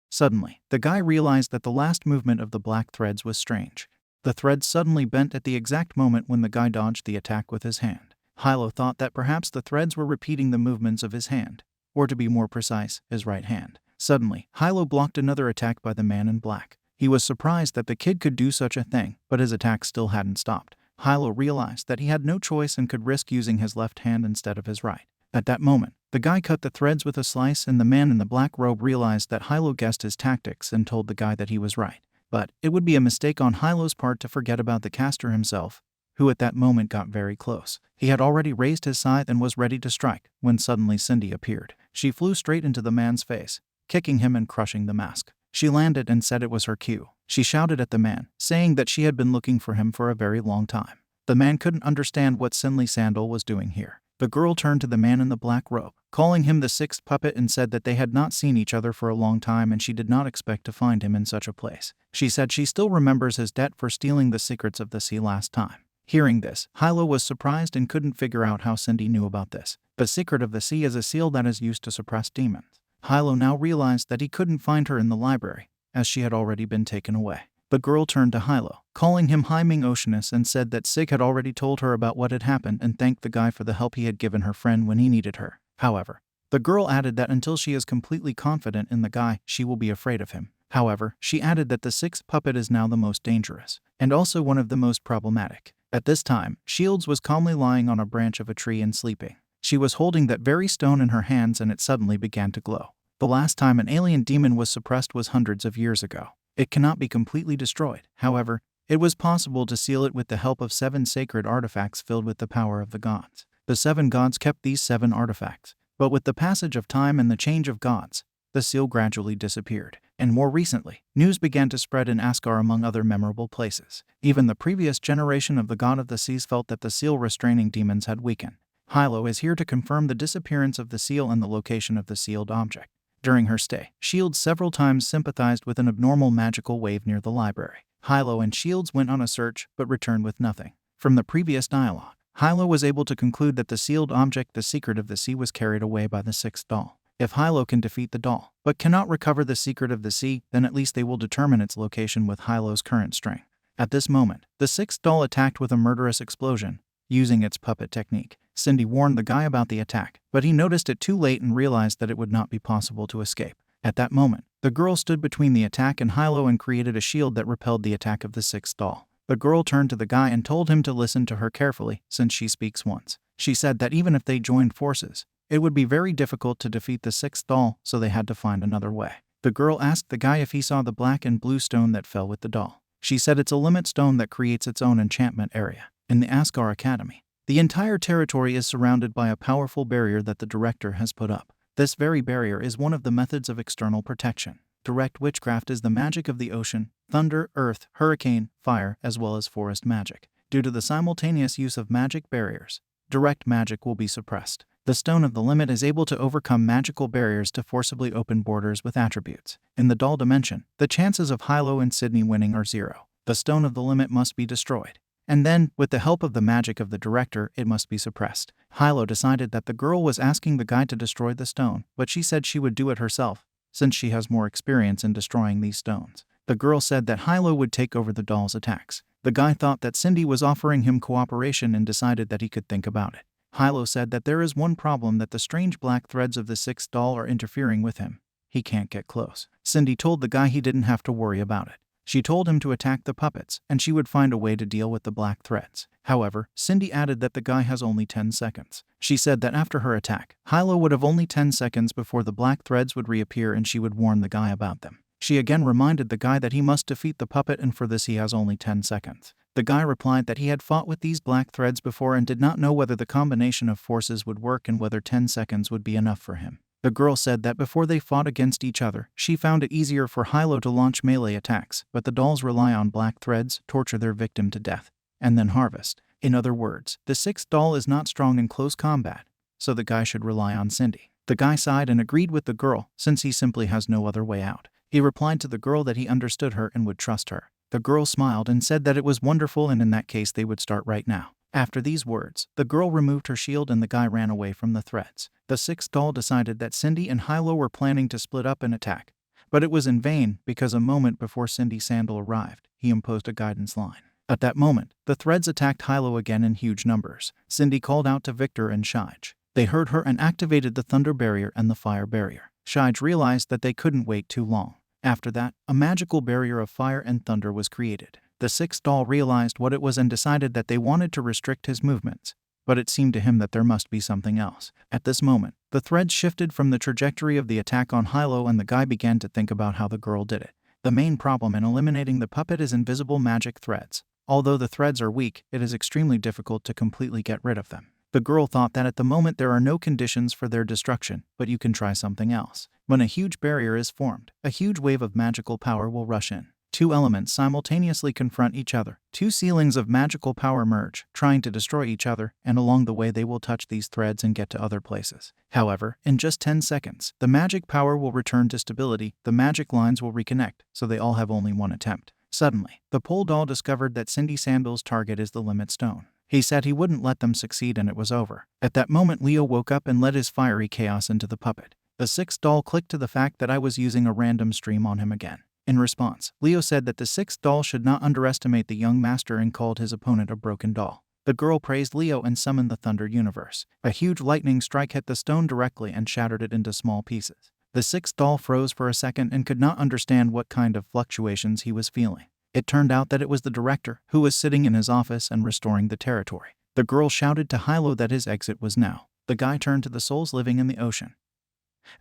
Suddenly, the guy realized that the last movement of the black threads was strange. The threads suddenly bent at the exact moment when the guy dodged the attack with his hand. Hilo thought that perhaps the threads were repeating the movements of his hand, or to be more precise, his right hand. Suddenly, Hilo blocked another attack by the man in black. He was surprised that the kid could do such a thing, but his attack still hadn't stopped. Hilo realized that he had no choice and could risk using his left hand instead of his right. At that moment, the guy cut the threads with a slice, and the man in the black robe realized that Hilo guessed his tactics and told the guy that he was right. But it would be a mistake on Hilo's part to forget about the caster himself, who at that moment got very close. He had already raised his scythe and was ready to strike, when suddenly Cindy appeared. She flew straight into the man's face, kicking him and crushing the mask. She landed and said it was her cue. She shouted at the man, saying that she had been looking for him for a very long time. The man couldn't understand what Cindy Sandal was doing here. The girl turned to the man in the black robe, calling him the sixth puppet, and said that they had not seen each other for a long time and she did not expect to find him in such a place. She said she still remembers his debt for stealing the secrets of the sea last time. Hearing this, Hilo was surprised and couldn't figure out how Cindy knew about this. The secret of the sea is a seal that is used to suppress demons. Hilo now realized that he couldn't find her in the library, as she had already been taken away. The girl turned to Hilo, calling him Hyming Oceanus, and said that Sig had already told her about what had happened and thanked the guy for the help he had given her friend when he needed her. However, the girl added that until she is completely confident in the guy, she will be afraid of him. However, she added that the sixth puppet is now the most dangerous, and also one of the most problematic. At this time, Shields was calmly lying on a branch of a tree and sleeping. She was holding that very stone in her hands and it suddenly began to glow. The last time an alien demon was suppressed was hundreds of years ago. It cannot be completely destroyed. However, it was possible to seal it with the help of 7 sacred artifacts filled with the power of the gods. The 7 gods kept these 7 artifacts, but with the passage of time and the change of gods, the seal gradually disappeared. And more recently, news began to spread in Asgard among other memorable places. Even the previous generation of the god of the seas felt that the seal restraining demons had weakened. Hilo is here to confirm the disappearance of the seal and the location of the sealed object. During her stay, Shields several times sympathized with an abnormal magical wave near the library. Hilo and Shields went on a search, but returned with nothing. From the previous dialogue, Hilo was able to conclude that the sealed object, the secret of the sea, was carried away by the sixth doll. If Hilo can defeat the doll, but cannot recover the secret of the sea, then at least they will determine its location with Hilo's current strength. At this moment, the sixth doll attacked with a murderous explosion, using its puppet technique. Cindy warned the guy about the attack, but he noticed it too late and realized that it would not be possible to escape. At that moment, the girl stood between the attack and Hilo and created a shield that repelled the attack of the sixth doll. The girl turned to the guy and told him to listen to her carefully, since she speaks once. She said that even if they joined forces, it would be very difficult to defeat the sixth doll, so they had to find another way. The girl asked the guy if he saw the black and blue stone that fell with the doll. She said it's a limit stone that creates its own enchantment area. In the Asgard Academy, the entire territory is surrounded by a powerful barrier that the director has put up. This very barrier is one of the methods of external protection. Direct witchcraft is the magic of the ocean, thunder, earth, hurricane, fire, as well as forest magic. Due to the simultaneous use of magic barriers, direct magic will be suppressed. The Stone of the Limit is able to overcome magical barriers to forcibly open borders with attributes. In the doll dimension, the chances of Hilo and Sydney winning are 0. The Stone of the Limit must be destroyed. And then, with the help of the magic of the director, it must be suppressed. Hilo decided that the girl was asking the guy to destroy the stone, but she said she would do it herself, since she has more experience in destroying these stones. The girl said that Hilo would take over the doll's attacks. The guy thought that Cindy was offering him cooperation and decided that he could think about it. Hilo said that there is one problem, that the strange black threads of the sixth doll are interfering with him. He can't get close. Cindy told the guy he didn't have to worry about it. She told him to attack the puppets, and she would find a way to deal with the black threads. However, Cindy added that the guy has only 10 seconds. She said that after her attack, Hilo would have only 10 seconds before the black threads would reappear and she would warn the guy about them. She again reminded the guy that he must defeat the puppet and for this he has only 10 seconds. The guy replied that he had fought with these black threads before and did not know whether the combination of forces would work and whether 10 seconds would be enough for him. The girl said that before they fought against each other, she found it easier for Hilo to launch melee attacks, but the dolls rely on black threads, torture their victim to death, and then harvest. In other words, the sixth doll is not strong in close combat, so the guy should rely on Cindy. The guy sighed and agreed with the girl, since he simply has no other way out. He replied to the girl that he understood her and would trust her. The girl smiled and said that it was wonderful and in that case they would start right now. After these words, the girl removed her shield and the guy ran away from the threads. The sixth doll decided that Cindy and Hilo were planning to split up and attack. But it was in vain, because a moment before Cindy Sandal arrived, he imposed a guidance line. At that moment, the threads attacked Hilo again in huge numbers. Cindy called out to Victor and Shige. They heard her and activated the thunder barrier and the fire barrier. Shige realized that they couldn't wait too long. After that, a magical barrier of fire and thunder was created. The sixth doll realized what it was and decided that they wanted to restrict his movements, but it seemed to him that there must be something else. At this moment, the threads shifted from the trajectory of the attack on Hilo and the guy began to think about how the girl did it. The main problem in eliminating the puppet is invisible magic threads. Although the threads are weak, it is extremely difficult to completely get rid of them. The girl thought that at the moment there are no conditions for their destruction, but you can try something else. When a huge barrier is formed, a huge wave of magical power will rush in. Two elements simultaneously confront each other. Two ceilings of magical power merge, trying to destroy each other, and along the way they will touch these threads and get to other places. However, in just 10 seconds, the magic power will return to stability, the magic lines will reconnect, so they all have only one attempt. Suddenly, the pole doll discovered that Cindy Sandal's target is the limit stone. He said he wouldn't let them succeed and it was over. At that moment, Leo woke up and let his fiery chaos into the puppet. The sixth doll clicked to the fact that I was using a random stream on him again. In response, Leo said that the sixth doll should not underestimate the young master and called his opponent a broken doll. The girl praised Leo and summoned the Thunder Universe. A huge lightning strike hit the stone directly and shattered it into small pieces. The sixth doll froze for a second and could not understand what kind of fluctuations he was feeling. It turned out that it was the director, who was sitting in his office and restoring the territory. The girl shouted to Hilo that his exit was now. The guy turned to the souls living in the ocean,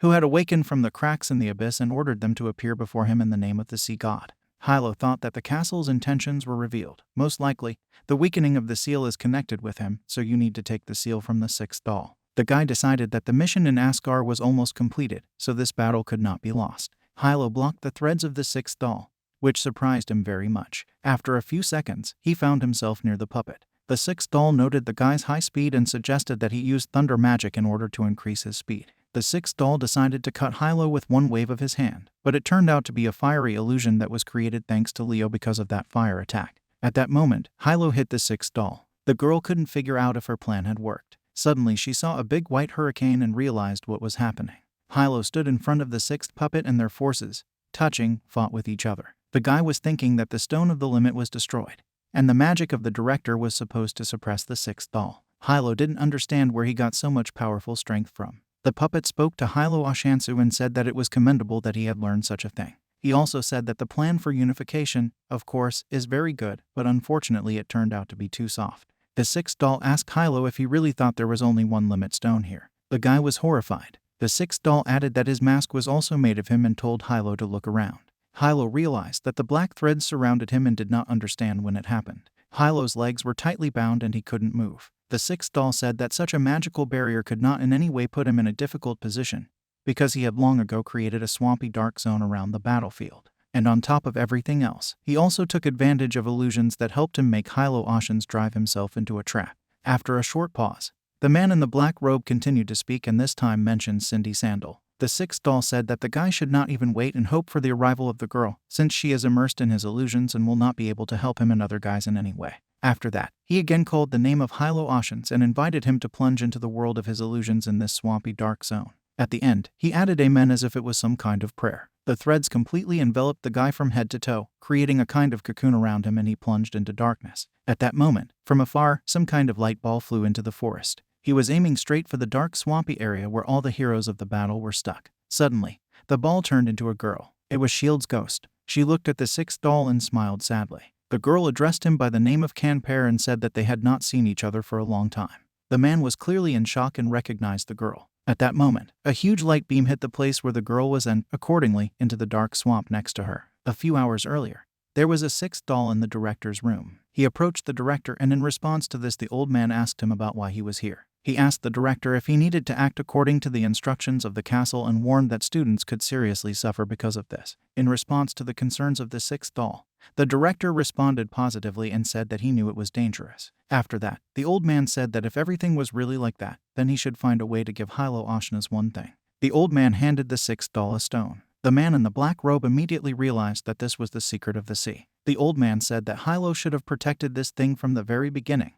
who had awakened from the cracks in the abyss and ordered them to appear before him in the name of the sea god. Hilo thought that the castle's intentions were revealed. Most likely, the weakening of the seal is connected with him, so you need to take the seal from the sixth doll. The guy decided that the mission in Asgard was almost completed, so this battle could not be lost. Hilo blocked the threads of the sixth doll, which surprised him very much. After a few seconds, he found himself near the puppet. The sixth doll noted the guy's high speed and suggested that he use thunder magic in order to increase his speed. The sixth doll decided to cut Hilo with one wave of his hand, but it turned out to be a fiery illusion that was created thanks to Leo because of that fire attack. At that moment, Hilo hit the sixth doll. The girl couldn't figure out if her plan had worked. Suddenly she saw a big white hurricane and realized what was happening. Hilo stood in front of the sixth puppet and their forces, touching, fought with each other. The guy was thinking that the stone of the limit was destroyed, and the magic of the director was supposed to suppress the sixth doll. Hilo didn't understand where he got so much powerful strength from. The puppet spoke to Hilo Ashansu and said that it was commendable that he had learned such a thing. He also said that the plan for unification, of course, is very good, but unfortunately it turned out to be too soft. The sixth doll asked Hilo if he really thought there was only one limit stone here. The guy was horrified. The sixth doll added that his mask was also made of him and told Hilo to look around. Hilo realized that the black threads surrounded him and did not understand when it happened. Hilo's legs were tightly bound and he couldn't move. The sixth doll said that such a magical barrier could not in any way put him in a difficult position, because he had long ago created a swampy dark zone around the battlefield. And on top of everything else, he also took advantage of illusions that helped him make Hilo Oceans drive himself into a trap. After a short pause, the man in the black robe continued to speak and this time mentioned Cindy Sandal. The sixth doll said that the guy should not even wait and hope for the arrival of the girl, since she is immersed in his illusions and will not be able to help him and other guys in any way. After that, he again called the name of Hilo Oceans and invited him to plunge into the world of his illusions in this swampy dark zone. At the end, he added amen as if it was some kind of prayer. The threads completely enveloped the guy from head to toe, creating a kind of cocoon around him and he plunged into darkness. At that moment, from afar, some kind of light ball flew into the forest. He was aiming straight for the dark swampy area where all the heroes of the battle were stuck. Suddenly, the ball turned into a girl. It was Shield's ghost. She looked at the sixth doll and smiled sadly. The girl addressed him by the name of Canper and said that they had not seen each other for a long time. The man was clearly in shock and recognized the girl. At that moment, a huge light beam hit the place where the girl was and, accordingly, into the dark swamp next to her. A few hours earlier, there was a sixth doll in the director's room. He approached the director and in response to this the old man asked him about why he was here. He asked the director if he needed to act according to the instructions of the castle and warned that students could seriously suffer because of this. In response to the concerns of the sixth doll, the director responded positively and said that he knew it was dangerous. After that, the old man said that if everything was really like that, then he should find a way to give Hilo Ashna's one thing. The old man handed the sixth doll a stone. The man in the black robe immediately realized that this was the secret of the sea. The old man said that Hilo should have protected this thing from the very beginning,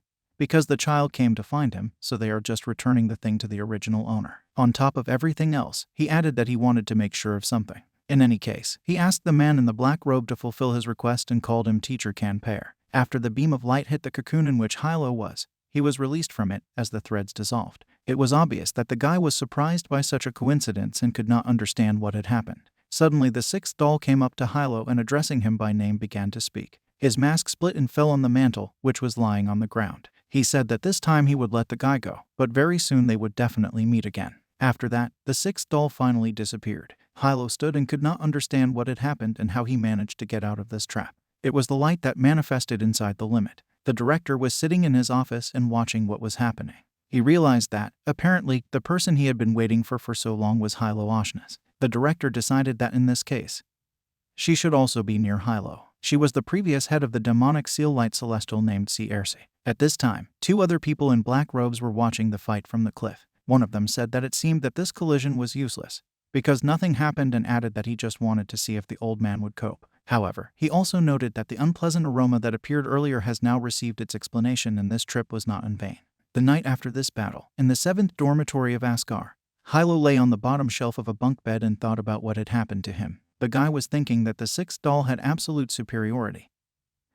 because the child came to find him, so they are just returning the thing to the original owner. On top of everything else, he added that he wanted to make sure of something. In any case, he asked the man in the black robe to fulfill his request and called him Teacher Kanpair. After the beam of light hit the cocoon in which Hilo was, he was released from it as the threads dissolved. It was obvious that the guy was surprised by such a coincidence and could not understand what had happened. Suddenly the sixth doll came up to Hilo and addressing him by name began to speak. His mask split and fell on the mantle, which was lying on the ground. He said that this time he would let the guy go, but very soon they would definitely meet again. After that, the sixth doll finally disappeared. Hilo stood and could not understand what had happened and how he managed to get out of this trap. It was the light that manifested inside the limit. The director was sitting in his office and watching what was happening. He realized that, apparently, the person he had been waiting for so long was Hilo Ashnas. The director decided that in this case, she should also be near Hilo. She was the previous head of the demonic seal light celestial named Erse. At this time, two other people in black robes were watching the fight from the cliff. One of them said that it seemed that this collision was useless, because nothing happened, and added that he just wanted to see if the old man would cope. However, he also noted that the unpleasant aroma that appeared earlier has now received its explanation and this trip was not in vain. The night after this battle, in the 7th dormitory of Asgar, Hilo lay on the bottom shelf of a bunk bed and thought about what had happened to him. The guy was thinking that the sixth doll had absolute superiority,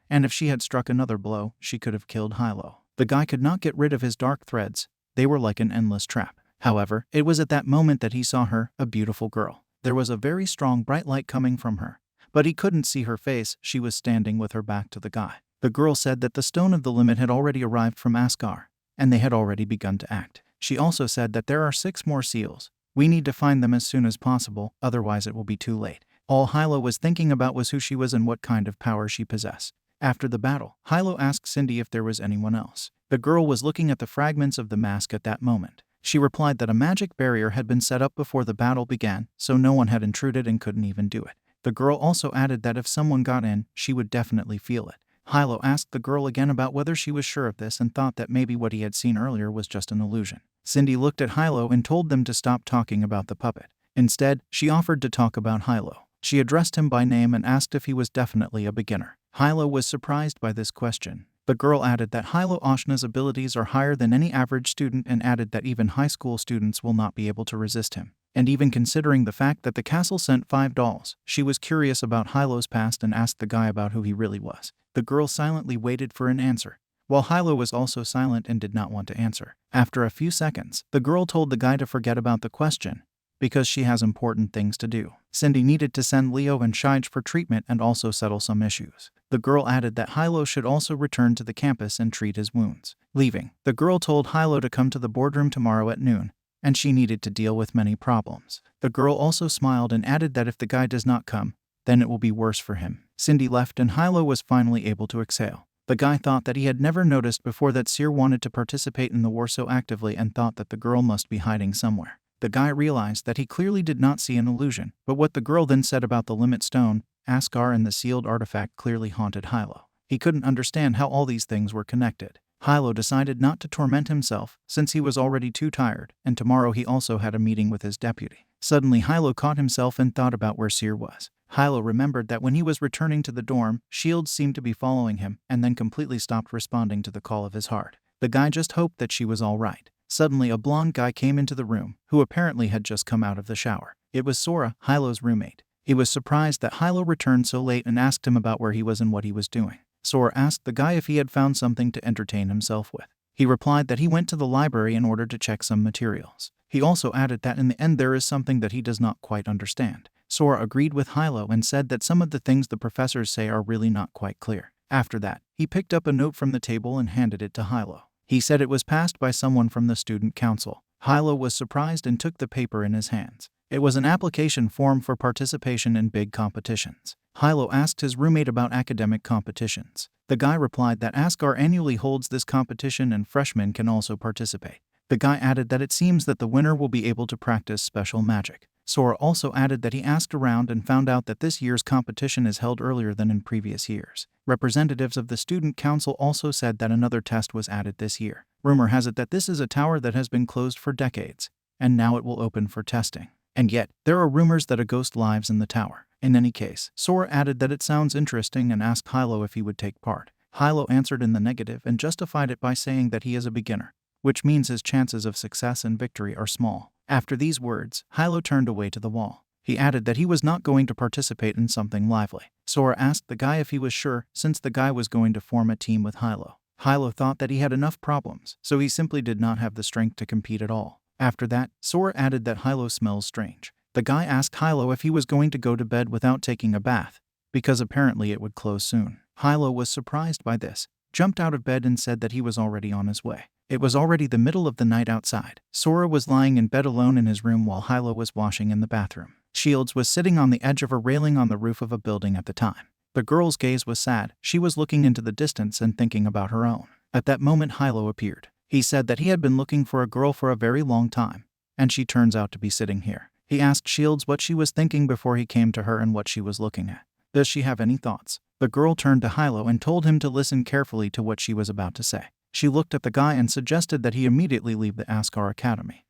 and if she had struck another blow, she could have killed Hilo. The guy could not get rid of his dark threads. They were like an endless trap. However, it was at that moment that he saw her, a beautiful girl. There was a very strong bright light coming from her, but he couldn't see her face. She was standing with her back to the guy. The girl said that the stone of the limit had already arrived from Asgar, and they had already begun to act. She also said that there are 6 more seals. We need to find them as soon as possible, otherwise it will be too late. All Hilo was thinking about was who she was and what kind of power she possessed. After the battle, Hilo asked Cindy if there was anyone else. The girl was looking at the fragments of the mask at that moment. She replied that a magic barrier had been set up before the battle began, so no one had intruded and couldn't even do it. The girl also added that if someone got in, she would definitely feel it. Hilo asked the girl again about whether she was sure of this and thought that maybe what he had seen earlier was just an illusion. Cindy looked at Hilo and told them to stop talking about the puppet. Instead, she offered to talk about Hilo. She addressed him by name and asked if he was definitely a beginner. Hilo was surprised by this question. The girl added that Hilo Ashna's abilities are higher than any average student and added that even high school students will not be able to resist him. And even considering the fact that the castle sent 5 dolls, she was curious about Hilo's past and asked the guy about who he really was. The girl silently waited for an answer, while Hilo was also silent and did not want to answer. After a few seconds, the girl told the guy to forget about the question, because she has important things to do. Cindy needed to send Leo and Shige for treatment and also settle some issues. The girl added that Hilo should also return to the campus and treat his wounds. Leaving, the girl told Hilo to come to the boardroom tomorrow at noon, and she needed to deal with many problems. The girl also smiled and added that if the guy does not come, then it will be worse for him. Cindy left and Hilo was finally able to exhale. The guy thought that he had never noticed before that Seer wanted to participate in the war so actively and thought that the girl must be hiding somewhere. The guy realized that he clearly did not see an illusion, but what the girl then said about the limit stone, Asgar and the sealed artifact clearly haunted Hilo. He couldn't understand how all these things were connected. Hilo decided not to torment himself, since he was already too tired, and tomorrow he also had a meeting with his deputy. Suddenly Hilo caught himself and thought about where Seer was. Hilo remembered that when he was returning to the dorm, shields seemed to be following him, and then completely stopped responding to the call of his heart. The guy just hoped that she was all right. Suddenly a blonde guy came into the room, who apparently had just come out of the shower. It was Sora, Hilo's roommate. He was surprised that Hilo returned so late and asked him about where he was and what he was doing. Sora asked the guy if he had found something to entertain himself with. He replied that he went to the library in order to check some materials. He also added that in the end there is something that he does not quite understand. Sora agreed with Hilo and said that some of the things the professors say are really not quite clear. After that, he picked up a note from the table and handed it to Hilo. He said it was passed by someone from the student council. Hilo was surprised and took the paper in his hands. It was an application form for participation in big competitions. Hilo asked his roommate about academic competitions. The guy replied that Asgar annually holds this competition and freshmen can also participate. The guy added that it seems that the winner will be able to practice special magic. Sora also added that he asked around and found out that this year's competition is held earlier than in previous years. Representatives of the student council also said that another test was added this year. Rumor has it that this is a tower that has been closed for decades, and now it will open for testing. And yet, there are rumors that a ghost lives in the tower. In any case, Sora added that it sounds interesting and asked Hilo if he would take part. Hilo answered in the negative and justified it by saying that he is a beginner, which means his chances of success and victory are small. After these words, Hilo turned away to the wall. He added that he was not going to participate in something lively. Sora asked the guy if he was sure, since the guy was going to form a team with Hilo. Hilo thought that he had enough problems, so he simply did not have the strength to compete at all. After that, Sora added that Hilo smells strange. The guy asked Hilo if he was going to go to bed without taking a bath, because apparently it would close soon. Hilo was surprised by this, jumped out of bed and said that he was already on his way. It was already the middle of the night outside. Sora was lying in bed alone in his room while Hilo was washing in the bathroom. Shields was sitting on the edge of a railing on the roof of a building at the time. The girl's gaze was sad. She was looking into the distance and thinking about her own. At that moment, Hilo appeared. He said that he had been looking for a girl for a very long time, and she turns out to be sitting here. He asked Shields what she was thinking before he came to her and what she was looking at. Does she have any thoughts? The girl turned to Hilo and told him to listen carefully to what she was about to say. She looked at the guy and suggested that he immediately leave the Askar Academy.